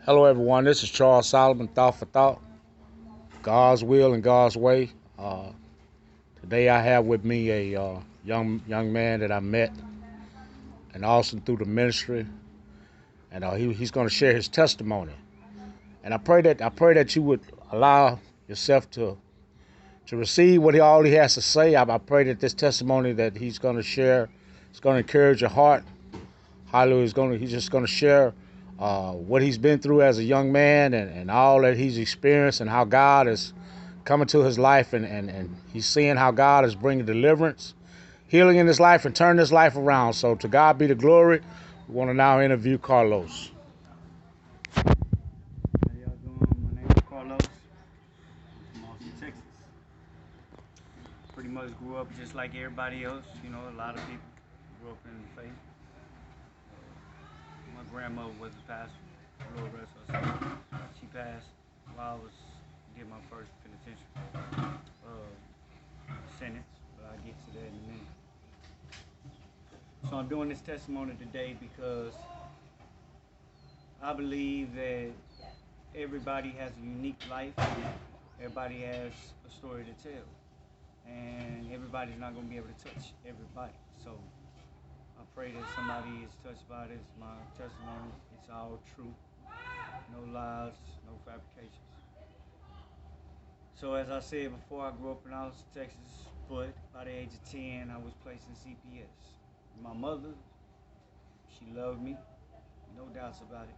Hello, everyone. This is Charles Solomon, Thought for Thought, God's Will and God's Way. Uh, Today, I have with me a young man that I met in Austin through the ministry, and he's going to share his testimony. And I pray that you would allow yourself to receive all he has to say. I pray that this testimony that he's going to share is going to encourage your heart. Hallelujah. He's just going to share what he's been through as a young man and all that he's experienced and how God is coming to his life and he's seeing how God is bringing deliverance, healing in his life and turning his life around. So to God be the glory. We want to now interview Carlos. How y'all doing? My name is Carlos. I'm from Austin, Texas. Pretty much grew up just like everybody else. You know, a lot of people grew up in the faith. My grandmother was a pastor. Lord rest her soul. She passed while did my first penitentiary sentence, but I'll get to that in a minute. So I'm doing this testimony today because I believe that everybody has a unique life. Everybody has a story to tell. And everybody's not going to be able to touch everybody. So I pray that somebody is touched by this, my testimony. It's all true. No lies, no fabrications. So as I said before, I grew up in Austin, Texas, but by the age of 10, I was placed in CPS. My mother, she loved me, no doubts about it.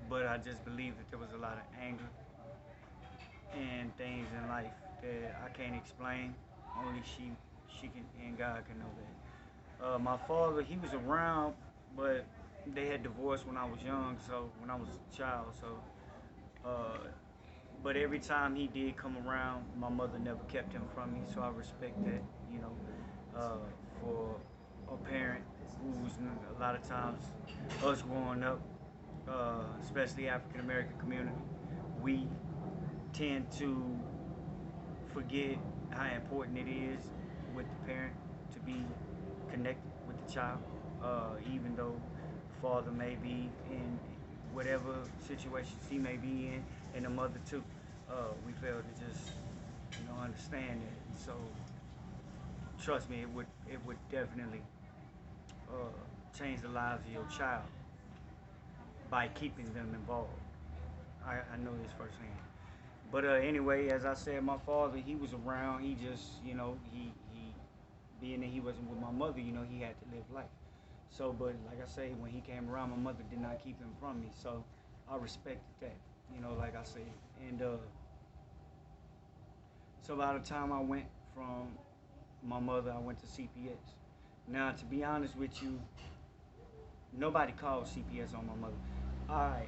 But I just believe that there was a lot of anger and things in life that I can't explain. Only she can, and God can know that. My father, he was around, but they had divorced when I was young, so when I was a child. But every time he did come around, my mother never kept him from me. So I respect that, you know, for a parent who's a lot of times us growing up, especially African American community, we tend to forget how important it is with the parent to be connected with the child, even though the father may be in whatever situations he may be in, and the mother too. We fail to just, understand it. So trust me, it would definitely change the lives of your child by keeping them involved. I know this firsthand. But anyway, as I said, my father, he was around. He just, he being that he wasn't with my mother, he had to live life. So, but like I say, when he came around, my mother did not keep him from me. So I respected that, like I said. And so by the time I went from my mother, I went to CPS. Now, to be honest with you, nobody called CPS on my mother. I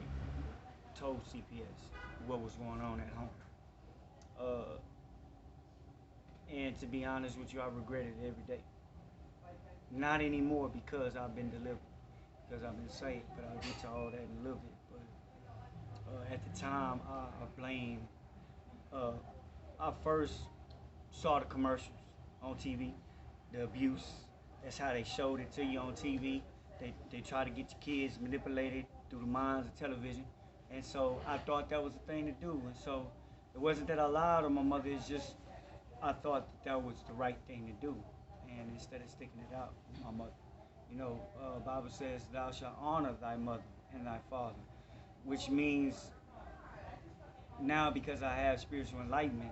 told CPS what was going on at home. Uh, and to be honest with you, I regret it every day. Not anymore because I've been delivered, because I've been saved, but I'll get to all that in a little bit. But at the time, I blame. Uh, I first saw the commercials on TV, the abuse. That's how they showed it to you on TV. They try to get your kids manipulated through the minds of television. And so I thought that was the thing to do. And so it wasn't that I lied on my mother, it's just I thought that was the right thing to do. And instead of sticking it out with my mother, Bible says, "Thou shalt honor thy mother and thy father," which means now because I have spiritual enlightenment,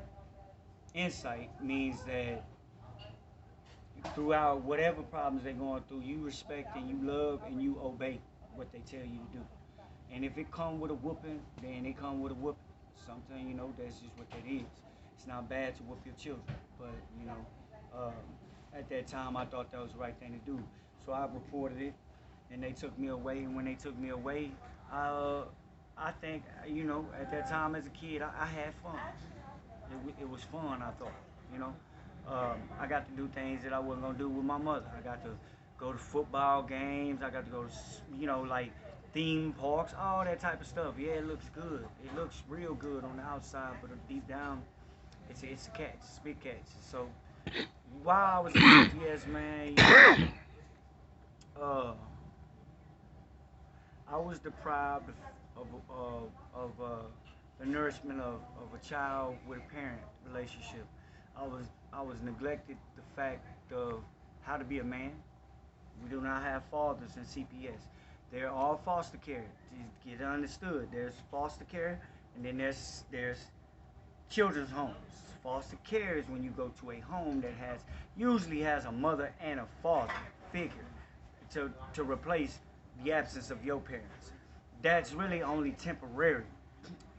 insight means that throughout whatever problems they're going through, you respect and you love and you obey what they tell you to do. And if it come with a whooping, then it come with a whooping. Sometimes, that's just what that is. It's not bad to whoop your children, but, at that time, I thought that was the right thing to do. So I reported it, and they took me away. And when they took me away, I think, at that time as a kid, I had fun. It was fun, I thought, you know. I got to do things that I wasn't gonna do with my mother. I got to go to football games. I got to go to, like theme parks, all that type of stuff. Yeah, it looks good. It looks real good on the outside, but deep down, it's a catch. It's a big catch. So while I was in CPS, man, uh, I was deprived of the nourishment of a child with a parent relationship. I was neglected the fact of how to be a man. We do not have fathers in CPS. They're all foster care. To get understood, there's foster care, and then there's children's homes. Foster care is when you go to a home that usually has a mother and a father figure to replace the absence of your parents. That's really only temporary.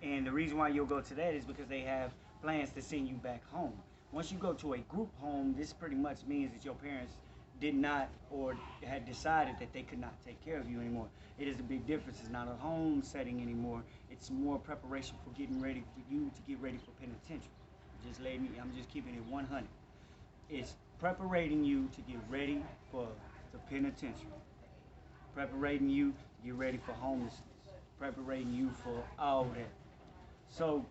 And the reason why you'll go to that is because they have plans to send you back home. Once you go to a group home, this pretty much means that your parents did not or had decided that they could not take care of you anymore. It is a big difference. It's not a home setting anymore. It's more preparation for getting ready for you to get ready for penitentiary. I'm just keeping it 100. It's preparing you to get ready for the penitentiary. Preparing you to get ready for homelessness. Preparing you for all that. So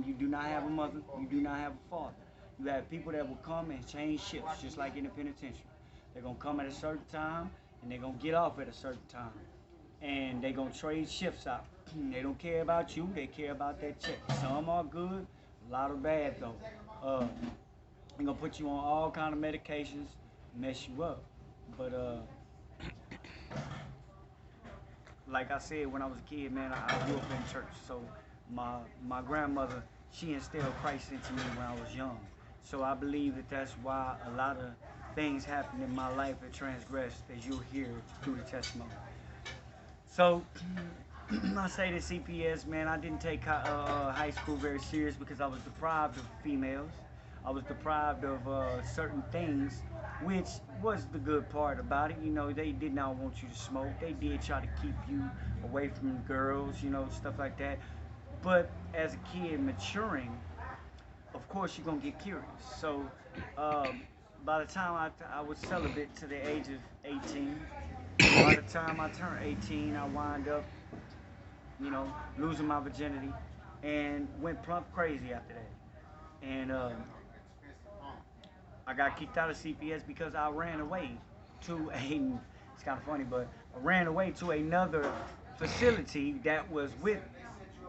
you do not have a mother. You do not have a father. You have people that will come and change shifts, just like in the penitentiary. They're going to come at a certain time, and they're going to get off at a certain time. And they're going to trade shifts out. They don't care about you. They care about that check. Some are good, a lot are bad, though. They're going to put you on all kind of medications, mess you up. But like I said, when I was a kid, man, I grew up in church. So my grandmother, she instilled Christ into me when I was young. So I believe that that's why a lot of things happen in my life that transgressed, as you'll hear through the testimony. So I say to CPS, man, I didn't take high school very serious because I was deprived of females. I was deprived of certain things, which was the good part about it. You know, they did not want you to smoke. They did try to keep you away from girls, you know, stuff like that. But as a kid maturing, of course you're going to get curious. So by the time I was celibate to the age of 18, by the time I turned 18, I wound up, you know, losing my virginity and went plump crazy after that. And I got kicked out of CPS because I ran away to it's kind of funny, but I ran away to another facility that was with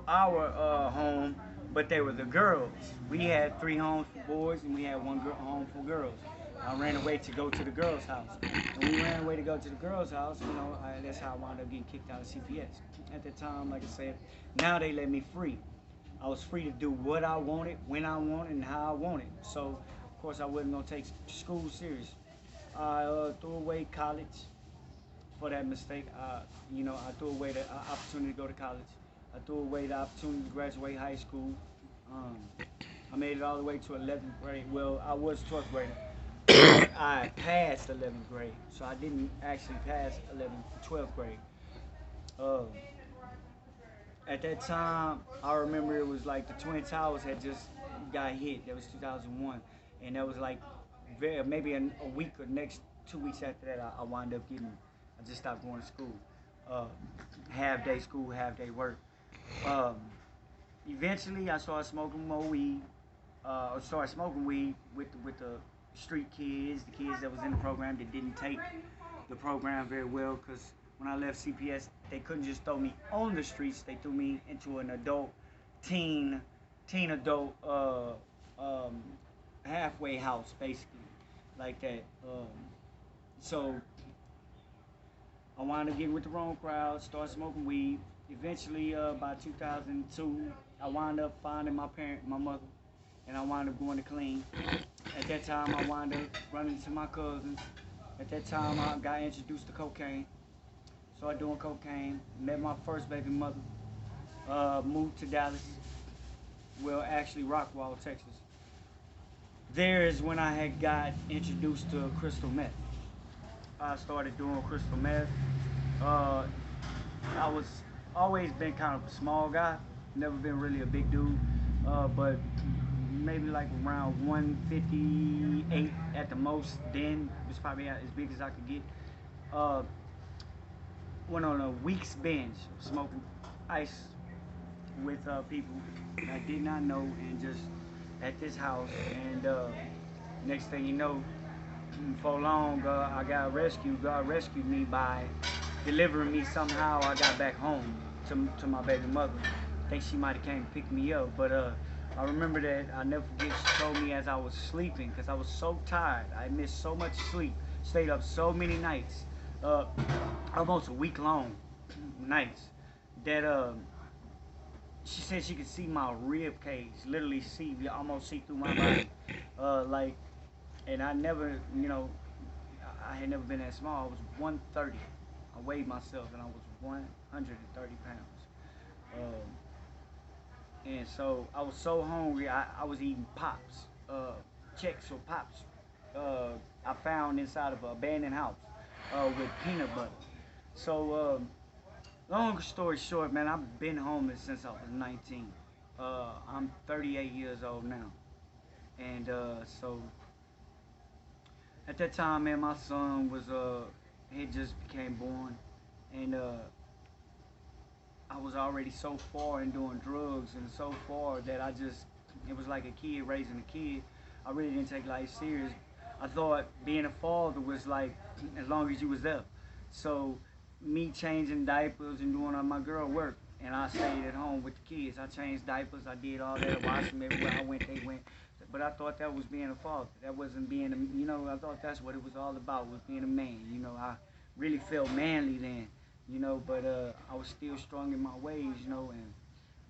our home, but they were the girls. We had 3 homes for boys and we had 1 home for girls. I ran away to go to the girls' house. When we ran away to go to the girls' house, you know, that's how I wound up getting kicked out of CPS. At the time, like I said, now they let me free. I was free to do what I wanted, when I wanted, and how I wanted. So, of course, I wasn't going to take school serious. I threw away college for that mistake. You know, I threw away the opportunity to go to college. I threw away the opportunity to graduate high school. I made it all the way to 11th grade. Well, I was 12th grader. I passed 11th grade, so I didn't actually pass 12th grade. At that time, I remember it was like the Twin Towers had just got hit. That was 2001, and that was like maybe a week or next 2 weeks after that, I wound up I just stopped going to school. Half-day school, half-day work. Eventually, I started smoking more weed. Started smoking weed with the street kids, the kids that was in the program that didn't take the program very well, because when I left CPS, they couldn't just throw me on the streets. They threw me into an teen adult halfway house, basically, like that. So I wound up getting with the wrong crowd, started smoking weed. Eventually, by 2002, I wound up finding my mother, and I wound up going to clean. At that time, I wound up running into my cousins. At that time, I got introduced to cocaine. Started doing cocaine. Met my first baby mother. Moved to Dallas. Well, actually, Rockwall, Texas. There is when I had got introduced to crystal meth. I started doing crystal meth. I was always been kind of a small guy. Never been really a big dude. But maybe like around 158 at the most. Then it was probably as big as I could get. Went on a week's binge of smoking ice with people I did not know, and just at this house. And next thing you know, before long, I got rescued. God rescued me by delivering me somehow. I got back home to my baby mother. I think she might have came to pick me up, but I remember that I never forget. She told me as I was sleeping, because I was so tired. I missed so much sleep, stayed up so many nights, uh, almost a week long nights, that she said she could see my rib cage, literally see, almost see through my body, like, and I never, I had never been that small. I was 130. I weighed myself, and I was 130 pounds. And so I was so hungry, I was eating pops, checks or pops. Uh, I found inside of an abandoned house with peanut butter. So, long story short, man, I've been homeless since I was 19. I'm 38 years old now. And so at that time, man, my son was, he just became born. And I was already so far in doing drugs and so far that it was like a kid raising a kid. I really didn't take life serious. I thought being a father was like as long as you was there. So me changing diapers and doing all my girl work, and I stayed at home with the kids. I changed diapers, I did all that, washed them everywhere I went, they went. But I thought that was being a father. That wasn't being, I thought that's what it was all about, was being a man. I really felt manly then, but I was still strong in my ways, and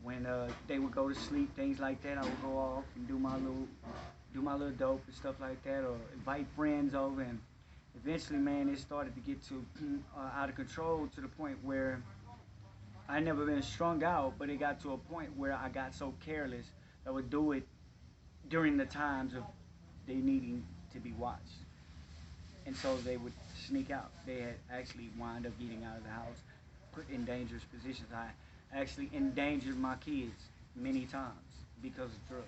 when they would go to sleep, things like that, I would go off and do my little dope and stuff like that, or invite friends over, and eventually, man, it started to get to out of control to the point where I never been strung out, but it got to a point where I got so careless that I would do it during the times of they needing to be watched. And so they would sneak out. They had actually wind up getting out of the house, put in dangerous positions. I actually endangered my kids many times because of drugs.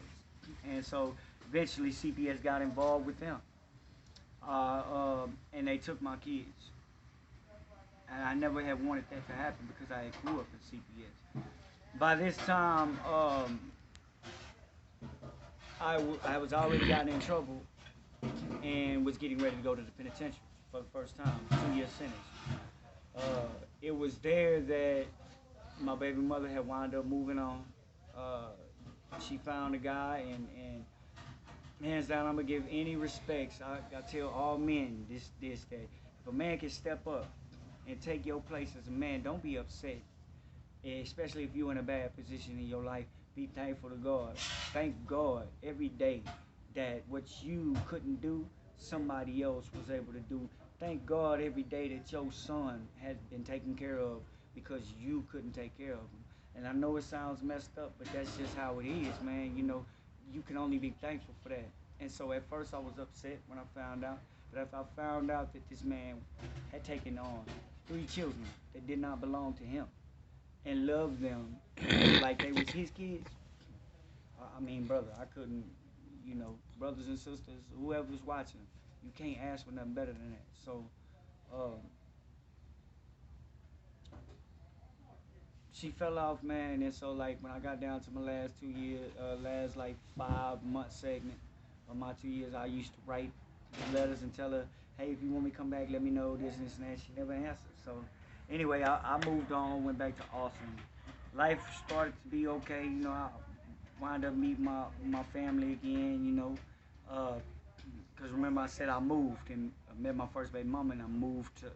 And so eventually CPS got involved with them. And they took my kids. And I never had wanted that to happen because I had grew up in CPS. By this time, I was already gotten in trouble and was getting ready to go to the penitentiary for the first time, 2 year sentence. It was there that my baby mother had wound up moving on. Uh, she found a guy, and hands down, I'm gonna give any respects. I tell all men this that if a man can step up and take your place as a man, don't be upset, especially if you're in a bad position in your life. Be thankful to God. Thank God every day that what you couldn't do, somebody else was able to do. Thank God every day that your son has been taken care of because you couldn't take care of him. And I know it sounds messed up, but that's just how it is, man. You can only be thankful for that. And so at first I was upset when I found out. But if I found out that this man had taken on 3 children that did not belong to him and loved them like they was his kids, I mean, brother, I couldn't, brothers and sisters, whoever's watching, you can't ask for nothing better than that. So, um, she fell off, man, and so like when I got down to my last 2 years, last like 5 month segment of my 2 years, I used to write letters and tell her, hey, if you want me to come back, let me know this and this and that. She never answered. So anyway, I moved on, went back to Austin. Life started to be okay. I wind up meeting my family again. Because remember I said I moved and I met my first baby mama and I moved to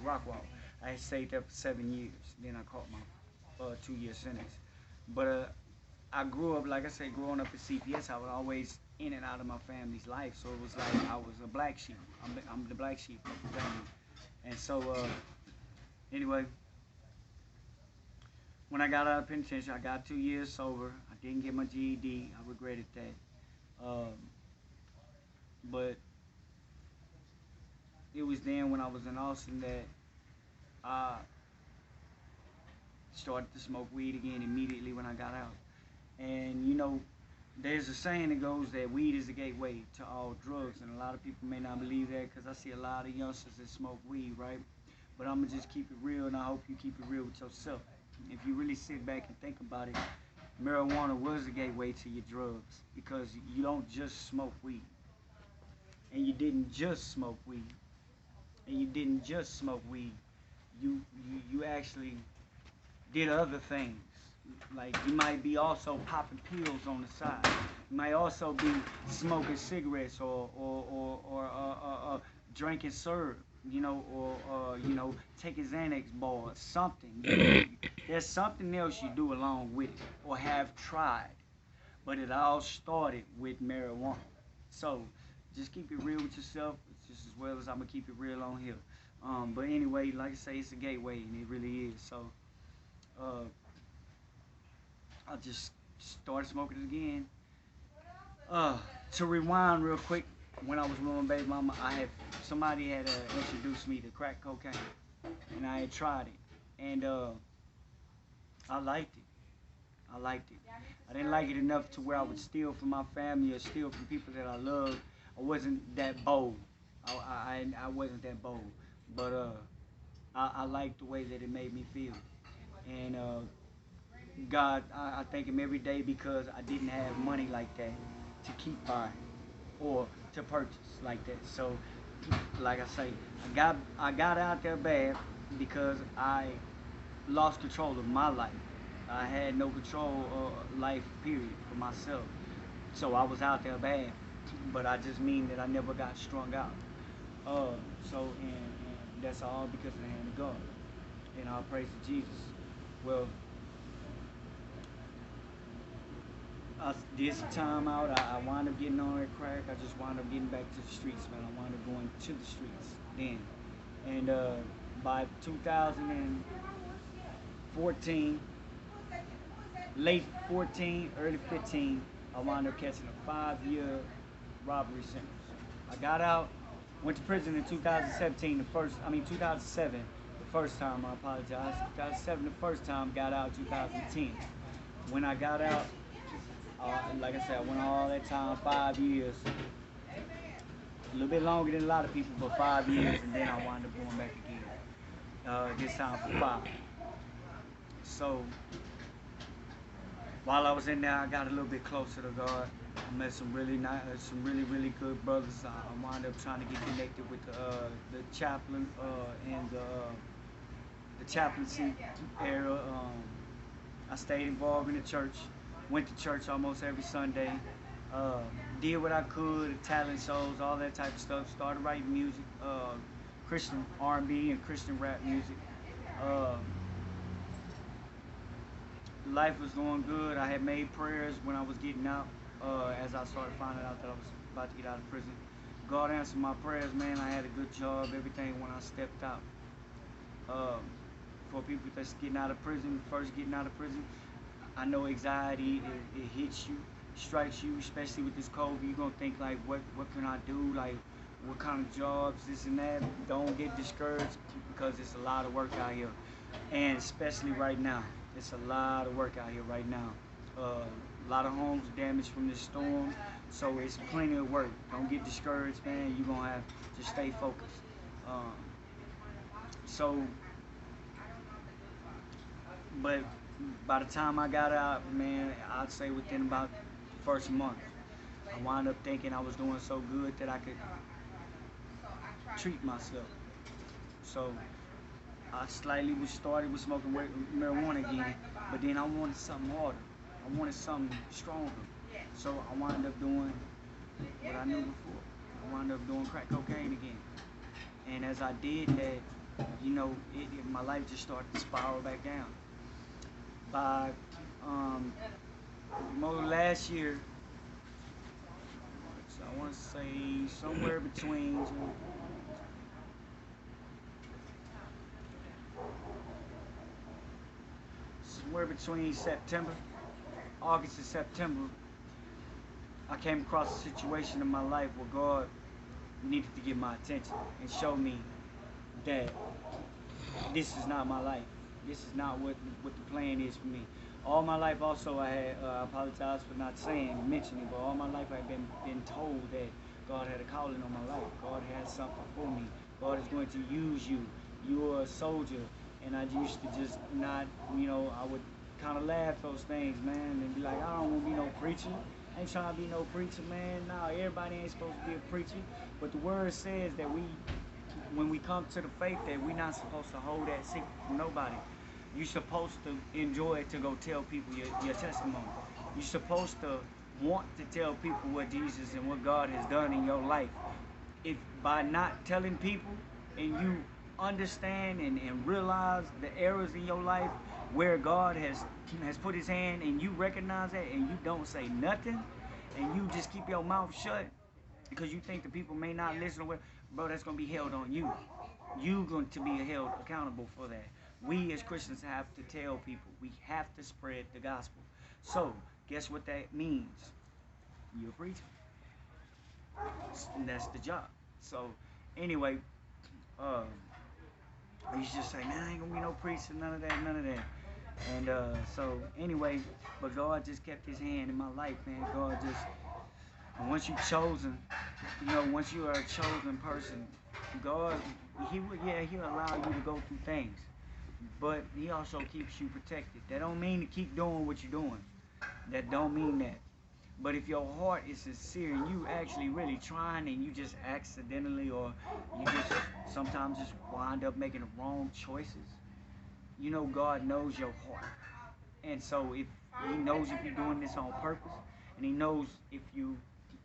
Rockwall. I stayed there for 7 years. Then I caught my 2 year sentence. But I grew up, like I said, growing up at CPS, I was always in and out of my family's life. So it was like I was a black sheep. I'm the black sheep of the family. And so, anyway, when I got out of penitentiary, I got 2 years sober. I didn't get my GED. I regretted that. But it was then when I was in Austin that I started to smoke weed again immediately when I got out. And there's a saying that goes that weed is the gateway to all drugs, and a lot of people may not believe that because I see a lot of youngsters that smoke weed, right? But I'm gonna just keep it real, and I hope you keep it real with yourself. If you really sit back and think about it, marijuana was the gateway to your drugs because you don't just smoke weed, and you didn't just smoke weed, and you didn't just smoke weed. you actually did other things. Like you might be also popping pills on the side. You might also be smoking cigarettes or drinking syrup, or taking Xanax bars, something. There's something else you do along with it or have tried, but it all started with marijuana. So just keep it real with yourself, just as well as I'm gonna keep it real on here. But anyway, like I say, it's a gateway, and it really is. So uh, I just started smoking it again. Uh, to rewind real quick, when I was with my baby mama, somebody had introduced me to crack cocaine, and I had tried it, and I liked it. I liked it. I didn't like it enough to where I would steal from my family or steal from people that I love. I wasn't that bold. I wasn't that bold, but I liked the way that it made me feel, and God, I thank Him every day because I didn't have money like that to keep buying or to purchase like that. So, like I say, I got out there bad because I lost control of my life. I had no control of life, period, for myself. So I was out there bad, but I just mean that I never got strung out. Uh, and that's all because of the hand of God. And all praise to Jesus. Well, I did some time out. I wound up getting on that crack. I just wound up getting back to the streets, man. I wound up going to the streets then. And by 2014, late 14, early 15, I wound up catching a 5-year robbery sentence. I got out, went to prison in 2007, the first time, I apologize. 2007, the first time, got out 2010. When I got out, like I said, I went all that time, 5 years, a little bit longer than a lot of people, but 5 years, and then I wound up going back again, this time for 5. So, while I was in there, I got a little bit closer to God. I met some really nice, some really good brothers. I wound up trying to get connected with the chaplain and the chaplaincy era. I stayed involved in the church, went to church almost every Sunday, did what I could, talent shows, all that type of stuff. Started writing music, Christian R&B and Christian rap music. Life was going good. I had made prayers when I was getting out, as I started finding out that I was about to get out of prison. God answered my prayers, man. I had a good job, everything when I stepped out. For people that's getting out of prison, first getting out of prison, I know anxiety, it hits you, strikes you, especially with this COVID. You're going to think, like, what can I do? Like, what kind of jobs, this and that. Don't get discouraged because it's a lot of work out here. And especially right now. It's a lot of work out here right now. A lot of homes damaged from this storm, so it's plenty of work. Don't get discouraged, man. You're going to have to stay focused. So, but by the time I got out, man, I'd say within about the first month, I wound up thinking I was doing so good that I could treat myself. So I slightly started with smoking marijuana again, but then I wanted something harder. I wanted something stronger. So I wound up doing what I knew before. I wound up doing crack cocaine again. And as I did that, my life just started to spiral back down. By last year, so I want to say somewhere between August and September, I came across a situation in my life where God needed to get my attention and show me that this is not my life. This is not what the plan is for me. All my life also I apologize for not mentioning, but all my life I've been told that God had a calling on my life. God has something for me. God is going to use you. You are a soldier. And I used to just not, I would kind of laugh those things, man, and be like, I don't want to be no preacher. I ain't trying to be no preacher, man. No, everybody ain't supposed to be a preacher. But the word says that we when we come to the faith that we're not supposed to hold that secret from nobody. You're supposed to enjoy it to go tell people your testimony. You're supposed to want to tell people what Jesus and what God has done in your life. If by not telling people and you understand and realize the errors in your life where God has put his hand and you recognize that and you don't say nothing and you just keep your mouth shut because you think the people may not listen to what, bro, that's going to be held on you. You're going to be held accountable for that. We as Christians have to tell people. We have to spread the gospel. So, guess what that means? You're a preacher. And that's the job. So, anyway, I used to just say, man, I ain't going to be no preacher, none of that, none of that. And so, anyway, but God just kept his hand in my life, man. God just, and once you're chosen, you know, once you are a chosen person, God, he'll allow you to go through things. But he also keeps you protected. That don't mean to keep doing what you're doing. That don't mean that. But if your heart is sincere and you actually really trying and you just accidentally or you just sometimes just wind up making the wrong choices, you know God knows your heart. And so if he knows if you're doing this on purpose and he knows if you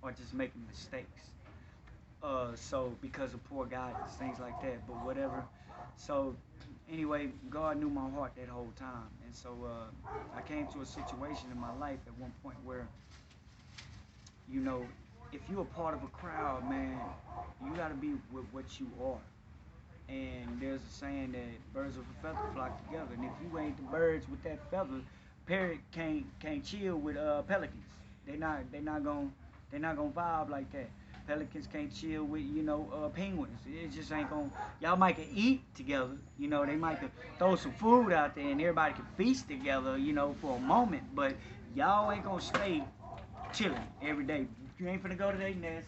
are just making mistakes. So because of poor guidance, things like that, but whatever. So anyway, God knew my heart that whole time. And so I came to a situation in my life at one point where, you know, if you're a part of a crowd, man, you got to be with what you are. And there's a saying that birds of a feather flock together. And if you ain't the birds with that feather, parrot can't chill with pelicans. They're not gonna vibe like that. Pelicans can't chill with, you know, penguins. It just ain't gonna. Y'all might can eat together. You know, they might can throw some food out there and everybody can feast together, you know, for a moment. But y'all ain't gonna stay chilling every day. You ain't finna go to their nest.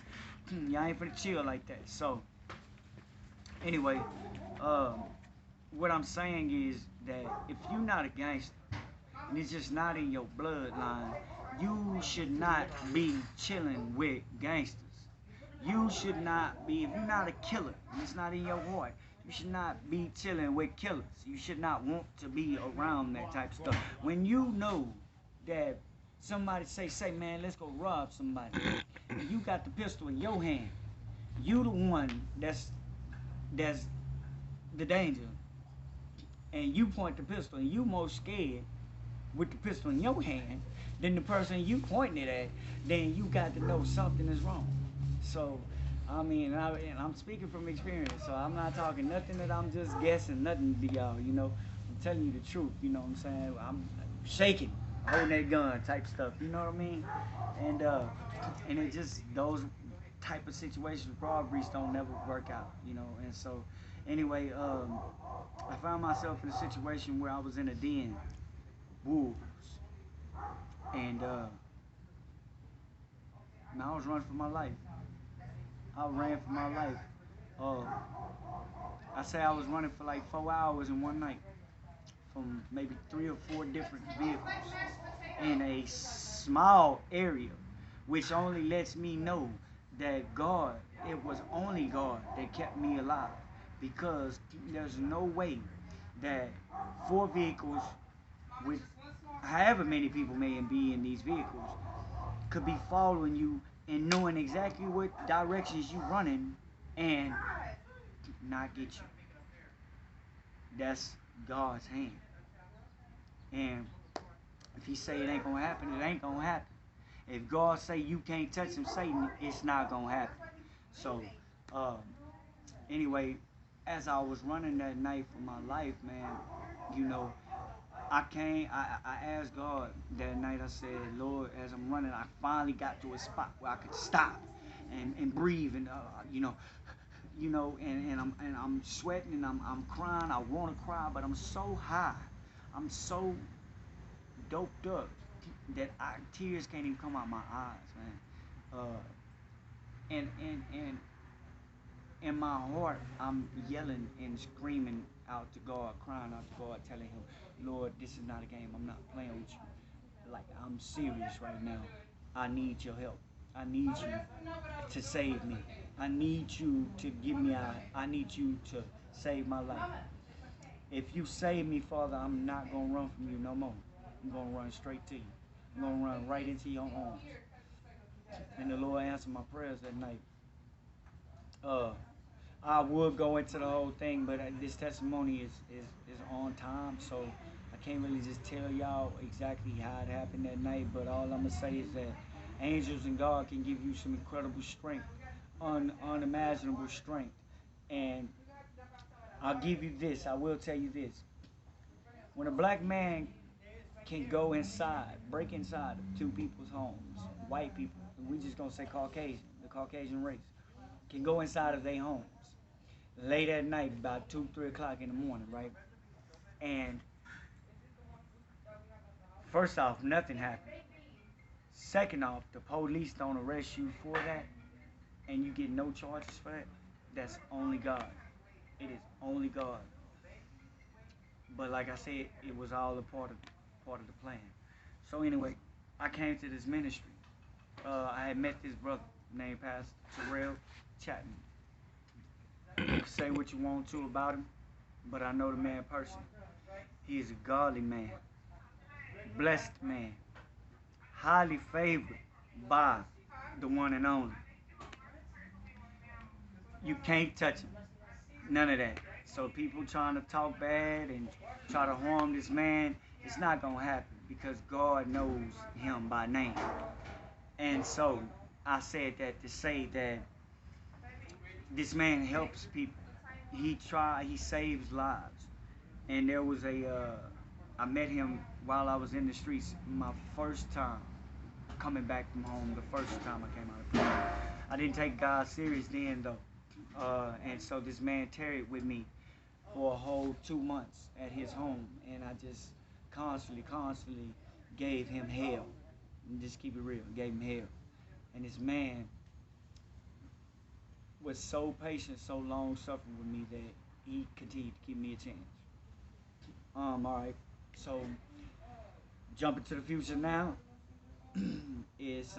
Y'all ain't finna chill like that. So anyway, what I'm saying is that if you're not a gangster and it's just not in your bloodline, you should not be chilling with gangsters. You should not be, if you're not a killer and it's not in your heart, you should not be chilling with killers. You should not want to be around that type of stuff. When you know that somebody say, man, let's go rob somebody, and you got the pistol in your hand, you the one that's the danger, and you point the pistol and you more scared with the pistol in your hand than the person you pointing it at, then you got to know something is wrong. So, I mean, and I'm speaking from experience, so I'm not talking nothing that I'm just guessing, nothing to y'all, you know. I'm telling you the truth, you know what I'm saying? I'm shaking, holding that gun type stuff, you know what I mean? And it just, those type of situations, robberies don't never work out, you know. And so, anyway, I found myself in a situation where I was in a den, wolves, and I was running for my life. I ran for my life. I say I was running for like 4 hours in one night from maybe 3 or 4 different vehicles in a small area, which only lets me know that God, it was only God that kept me alive, because there's no way that 4 vehicles with however many people may be in these vehicles could be following you and knowing exactly what directions you running and not get you. That's God's hand. And if he say it ain't gonna happen, it ain't gonna happen. If God say you can't touch him, Satan, it's not gonna happen. So, anyway, as I was running that night for my life, man, you know, I asked God that night. I said, Lord, as I'm running, I finally got to a spot where I could stop and breathe and and I'm sweating and I'm crying. I want to cry, but I'm so high, I'm so doped up that tears can't even come out my eyes, man. And in my heart, I'm yelling and screaming out to God, crying out to God, telling him, Lord, this is not a game. I'm not playing with you. Like, I'm serious right now. I need your help. I need you to save me. I need you to give me out. I need you to save my life. If you save me, Father, I'm not going to run from you no more. I'm going to run straight to you. I'm going to run right into your arms. And the Lord answered my prayers that night. I would go into the whole thing, but this testimony is on time, so I can't really just tell y'all exactly how it happened that night. But all I'm gonna say is that angels and God can give you some incredible strength, unimaginable strength. And I'll give you this. I will tell you this. When a black man can go inside, break inside of two people's homes, white people, we just gonna say Caucasian, the Caucasian race, can go inside of their homes late at night, about 2, 3 o'clock in the morning, right? And first off, nothing happened. Second off, the police don't arrest you for that, and you get no charges for that. That's only God. It is only God. But like I said, it was all a part of the plan. So anyway, I came to this ministry. I had met this brother named Pastor Terrell Chapman. You can say what you want to about him, but I know the man personally. He is a godly man, blessed man, highly favored by the one and only. You can't touch him. None of that. So people trying to talk bad and try to harm this man, it's not going to happen because God knows him by name. And so I said that to say that this man helps people. He saves lives. And there was I met him while I was in the streets, my first time coming back from home, the first time I came out of prison. I didn't take God serious then though. And so this man tarried with me for a whole 2 months at his home, and I just constantly gave him hell. And just keep it real, gave him hell. And this man was so patient, so long suffering with me that he continued to give me a chance. All right. So jumping to the future now is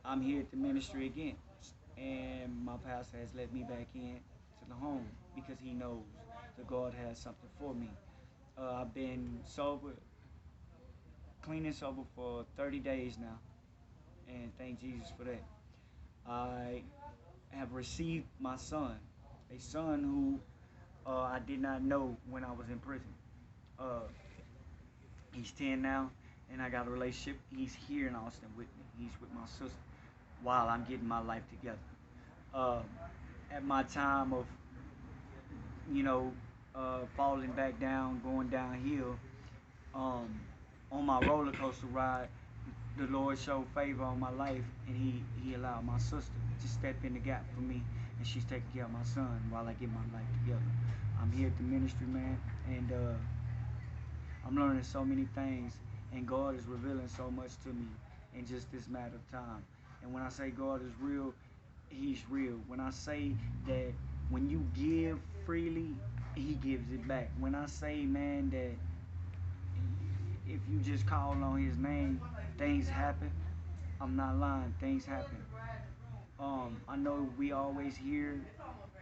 I'm here at the ministry again, and my pastor has let me back in to the home because he knows that God has something for me. I've been sober, clean and sober for 30 days now, and thank Jesus for that. I have received my son, a son who I did not know when I was in prison. Uh, he's 10 now, and I got a relationship. He's here in Austin with me. He's with my sister while I'm getting my life together. At my time of, you know, falling back down, going downhill, on my roller coaster ride, the Lord showed favor on my life, and he allowed my sister to step in the gap for me, and she's taking care of my son while I get my life together. I'm here at the ministry, man, and I'm learning so many things, and God is revealing so much to me in just this matter of time. And when I say God is real, he's real. When I say that when you give freely, he gives it back. When I say, man, that if you just call on his name, things happen. I'm not lying, things happen. I know we always hear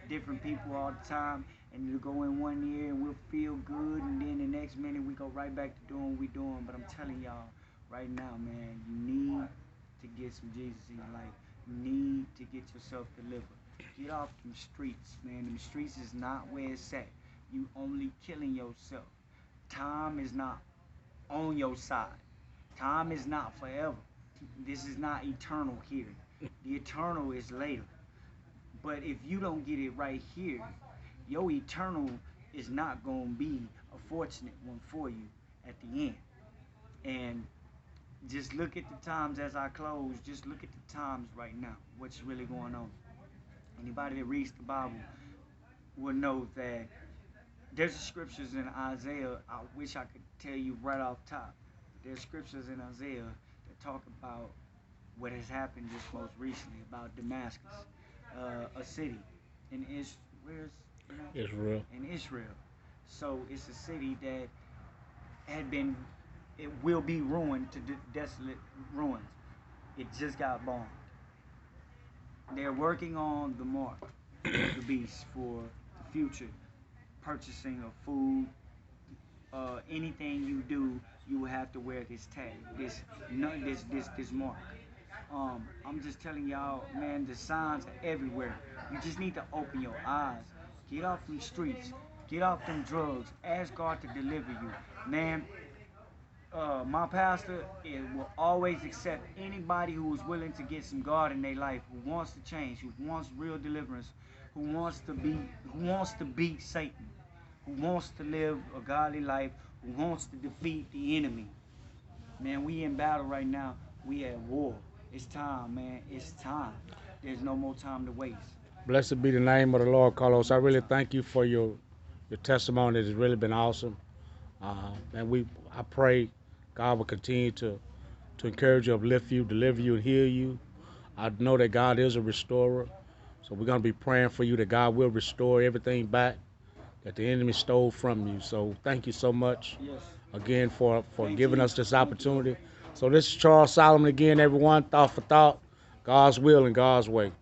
different people all the time, and you go in one year and we'll feel good, and then the next minute we go right back to doing what we're doing. But I'm telling y'all right now, man, you need to get some Jesus in your life. You need to get yourself delivered. Get off them streets, man. Them streets is not where it's at. You only killing yourself. Time is not on your side. Time is not forever. This is not eternal here. The eternal is later. But if you don't get it right here, your eternal is not going to be a fortunate one for you at the end. And just look at the times as I close. Just look at the times right now. What's really going on. Anybody that reads the Bible will know that there's scriptures in Isaiah. I wish I could tell you right off top. There's scriptures in Isaiah that talk about what has happened just most recently about Damascus, a city in Israel. In Israel. So it's a city that it will be ruined to desolate ruins. It just got bombed. They're working on the mark of the beast for the future purchasing of food. Anything you do, you will have to wear this tag, this no, this mark. I'm just telling y'all, man, the signs are everywhere. You just need to open your eyes. Get off them streets. Get off them drugs. Ask God to deliver you. Man, my pastor will always accept anybody who is willing to get some God in their life, who wants to change, who wants real deliverance, who wants to beat Satan, who wants to live a godly life, who wants to defeat the enemy. Man, we in battle right now. We at war. It's time, man. It's time. There's no more time to waste. Blessed be the name of the Lord, No Carlos. I more really time. thank you for your testimony. It has really been awesome. And I pray God will continue to encourage you, uplift you, deliver you, and heal you. I know that God is a restorer. So we're going to be praying for you that God will restore everything back that the enemy stole from you. So thank you so much Yes. again for Thank giving you. us this Thank you, bro. opportunity. So this is Charles Solomon again, everyone. Thought for thought, God's will and God's way.